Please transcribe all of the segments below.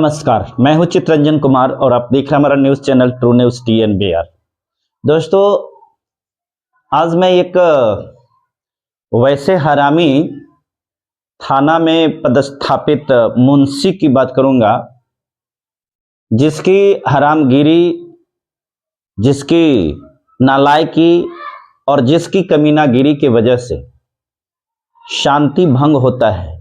नमस्कार, मैं हूं चित्रंजन कुमार और आप देख रहे हैं हमारा news channel true news TNBR। दोस्तों, आज मैं एक वैसे हरामी थाना में पदस्थापित मुंशी की बात करूंगा, जिसकी हरामगिरी, जिसकी नालायकी और जिसकी कमीनागिरी की वजह से शांति भंग होता है।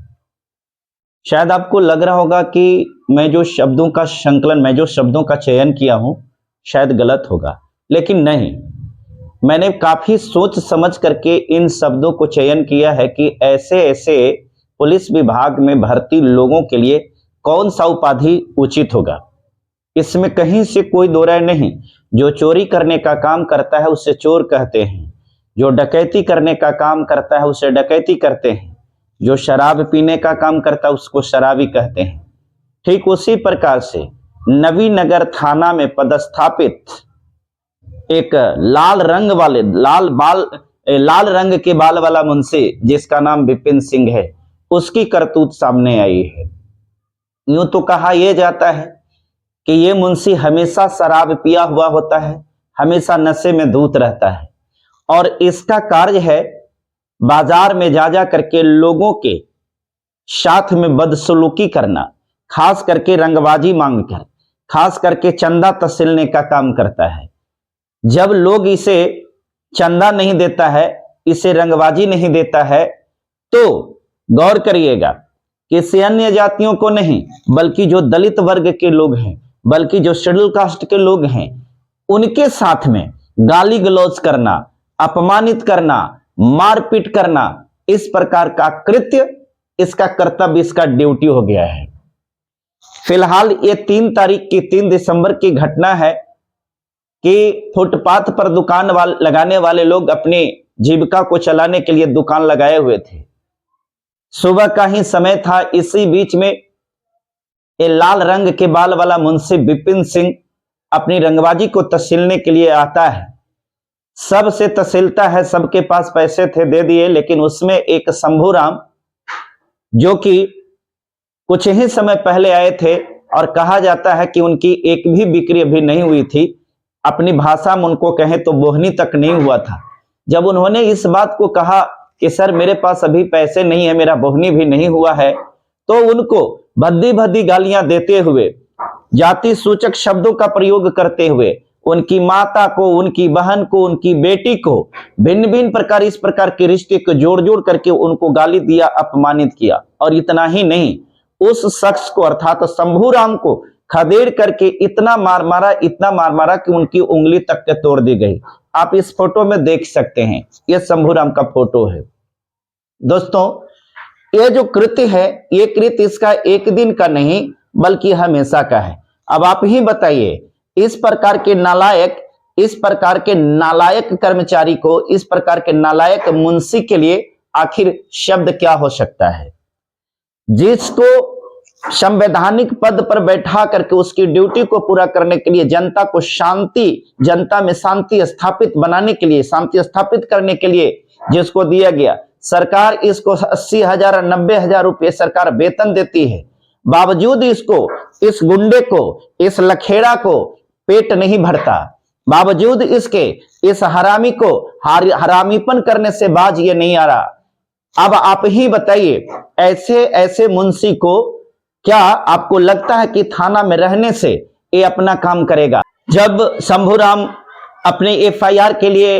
शायद आपको लग रहा होगा कि मैं जो शब्दों का संकलन, मैं जो शब्दों का चयन किया हूं, शायद गलत होगा, लेकिन नहीं, मैंने काफी सोच समझ करके इन शब्दों को चयन किया है कि ऐसे ऐसे पुलिस विभाग में भर्ती लोगों के लिए कौन सा उपाधि उचित होगा। इसमें कहीं से कोई दो राय नहीं। जो चोरी करने का काम करता है उसे चोर कहते हैं, जो डकैती करने का काम करता है उसे डकैती करते हैं, जो शराब पीने का काम करता है उसको शराबी कहते हैं। ठीक उसी प्रकार से नवीनगर थाना में पदस्थापित एक लाल रंग के बाल वाला मुंशी, जिसका नाम विपिन सिंह है, उसकी करतूत सामने आई है। यूं तो कहा यह जाता है कि ये मुंशी हमेशा शराब पिया हुआ होता है, हमेशा नशे में धूत रहता है और इसका कार्य है बाजार में जा करके लोगों के साथ में बदसलूकी करना, खास करके रंगबाजी मांगकर, खास करके चंदा तसिलने का काम करता है। जब लोग इसे चंदा नहीं देता है, इसे रंगबाजी नहीं देता है, तो गौर करिएगा कि इसे अन्य जातियों को नहीं, बल्कि जो दलित वर्ग के लोग हैं, बल्कि जो शेड्यूल कास्ट के लोग हैं, उनके साथ में गाली गलौज करना, अपमानित करना, मारपीट करना, इस प्रकार का कृत्य इसका कर्तव्य, इसका ड्यूटी हो गया है। फिलहाल ये 3 दिसंबर की घटना है कि फुटपाथ पर दुकान लगाने वाले लोग अपनी जीविका को चलाने के लिए दुकान लगाए हुए थे। सुबह का ही समय था। इसी बीच में ये लाल रंग के बाल वाला मुंशी विपिन सिंह अपनी रंगबाजी को तसिलने के लिए आता है। सबसे तसिलता है, सबके पास पैसे थे, दे दिए, लेकिन उसमें एक शंभूराम, जो कि कुछ ही समय पहले आए थे और कहा जाता है कि उनकी एक भी बिक्री अभी नहीं हुई थी, अपनी भाषा में उनको कहें तो बोहनी तक नहीं हुआ था। जब उन्होंने इस बात को कहा कि सर मेरे पास अभी पैसे नहीं है, मेरा बोहनी भी नहीं हुआ है, तो उनको भद्दी भद्दी गालियां देते हुए, जाति सूचक शब्दों का प्रयोग करते हुए उनकी माता को, उनकी बहन को, उनकी बेटी को, भिन्न भिन्न प्रकार, इस प्रकार के रिश्ते को जोड़ जोड़ करके उनको गाली दिया, अपमानित किया। और इतना ही नहीं, उस शख्स को अर्थात शंभूराम को खदेड़ करके इतना मार मारा कि उनकी उंगली तक के तोड़ दी गई। आप इस फोटो में देख सकते हैं, यह शंभूराम का फोटो है। दोस्तों, यह जो कृत्य है, ये कृत्य इसका एक दिन का नहीं बल्कि हमेशा का है। अब आप ही बताइए, इस प्रकार के नालायक कर्मचारी को, इस प्रकार के नालायक मुंशी के लिए आखिर शब्द क्या हो सकता है, जिसको संवैधानिक पद पर बैठा करके उसकी ड्यूटी को पूरा करने के लिए, जनता को जनता में शांति स्थापित बनाने के लिए, शांति स्थापित करने के लिए जिसको दिया गया, सरकार इसको 80,000 और 90,000 रुपये सरकार वेतन देती है, बावजूद इसको, इस गुंडे को, इस लखेड़ा को पेट नहीं भरता, बावजूद इसके, इस हरामी को हरामीपन करने से बाज ये नहीं आ रहा। अब आप ही बताइए, ऐसे ऐसे मुंशी को क्या आपको लगता है कि थाना में रहने से ये अपना काम करेगा? जब शंभूराम अपने FIR के लिए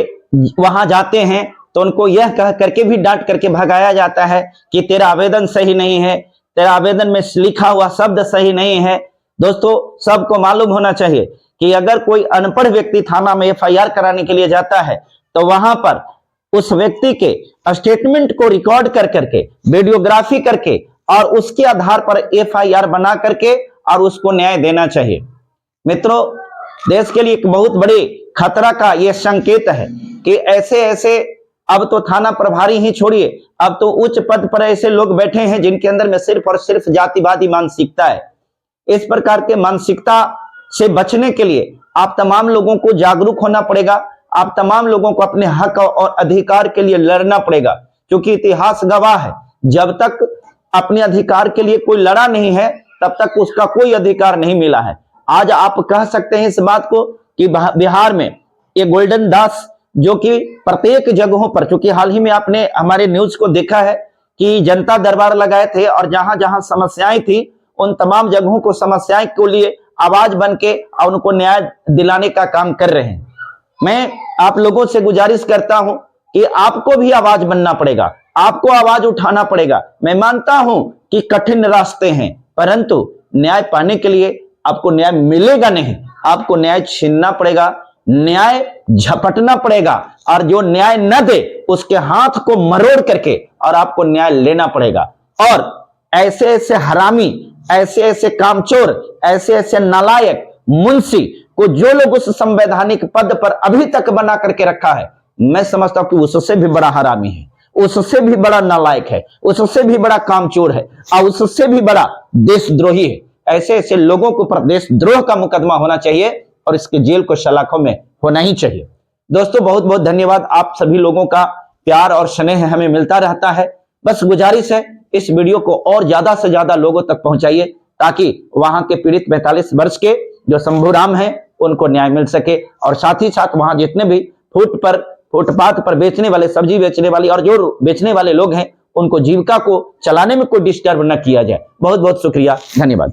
वहां जाते हैं तो उनको यह कह करके भी डांट करके भगाया जाता है कि तेरा आवेदन सही नहीं है, तेरा आवेदन में लिखा हुआ शब्द सही नहीं है। दोस्तों, सबको मालूम होना चाहिए कि अगर कोई अनपढ़ व्यक्ति थाना में FIR कराने के लिए जाता है तो वहां पर उस व्यक्ति के स्टेटमेंट को रिकॉर्ड कर करके, वीडियोग्राफी करके और उसके आधार पर FIR बना करके और उसको न्याय देना चाहिए। मित्रों, देश के लिए एक बहुत बड़ी खतरा का यह संकेत है कि ऐसे ऐसे, अब तो थाना प्रभारी ही छोड़िए, अब तो उच्च पद पर ऐसे लोग बैठे हैं जिनके अंदर में सिर्फ और सिर्फ जातिवादी मानसिकता है। इस प्रकार के मानसिकता से बचने के लिए आप तमाम लोगों को जागरूक होना पड़ेगा। आप तमाम लोगों को अपने हक और अधिकार के लिए लड़ना पड़ेगा, क्योंकि इतिहास गवाह है, जब तक अपने अधिकार के लिए कोई लड़ा नहीं है तब तक उसका कोई अधिकार नहीं मिला है। आज आप कह सकते हैं इस बात को कि बिहार में ये गोल्डन दास जो कि प्रत्येक जगहों पर, चूंकि हाल ही में आपने हमारे न्यूज को देखा है कि जनता दरबार लगाए थे और जहां जहां समस्याएं थी उन तमाम जगहों को समस्याएं के लिए आवाज बन के और उनको न्याय दिलाने का काम कर रहे हैं। मैं आप लोगों से गुजारिश करता हूं कि आपको भी आवाज बनना पड़ेगा, आपको आवाज उठाना पड़ेगा। मैं मानता हूं कि कठिन रास्ते हैं, परंतु न्याय पाने के लिए आपको न्याय मिलेगा नहीं, आपको न्याय छीनना पड़ेगा, न्याय झपटना पड़ेगा और जो न्याय न दे उसके हाथ को मरोड़ करके और आपको न्याय लेना पड़ेगा। और ऐसे ऐसे हरामी, ऐसे ऐसे कामचोर, ऐसे ऐसे नालायक मुंशी को जो लोग उस संवैधानिक पद पर अभी तक बना करके रखा है, मैं समझता हूं कि उससे भी बड़ा हरामी है, उससे भी बड़ा नालायक है, उससे भी बड़ा कामचोर है और उससे भी बड़ा देशद्रोही है। ऐसे ऐसे लोगों के ऊपर देशद्रोह का मुकदमा होना चाहिए और इसके जेल को सलाखों में होना ही चाहिए। दोस्तों बहुत बहुत धन्यवाद, आप सभी लोगों का प्यार और स्नेह हमें मिलता रहता है। बस गुजारिश है इस वीडियो को और ज्यादा से ज्यादा लोगों तक पहुंचाइए ताकि वहां के पीड़ित 45 वर्ष के जो शंभूराम हैं उनको न्याय मिल सके और साथ ही साथ वहां जितने भी फुटपाथ पर बेचने वाले, सब्जी बेचने वाले और जो बेचने वाले लोग हैं उनको जीविका को चलाने में कोई डिस्टर्ब न किया जाए। बहुत बहुत शुक्रिया, धन्यवाद।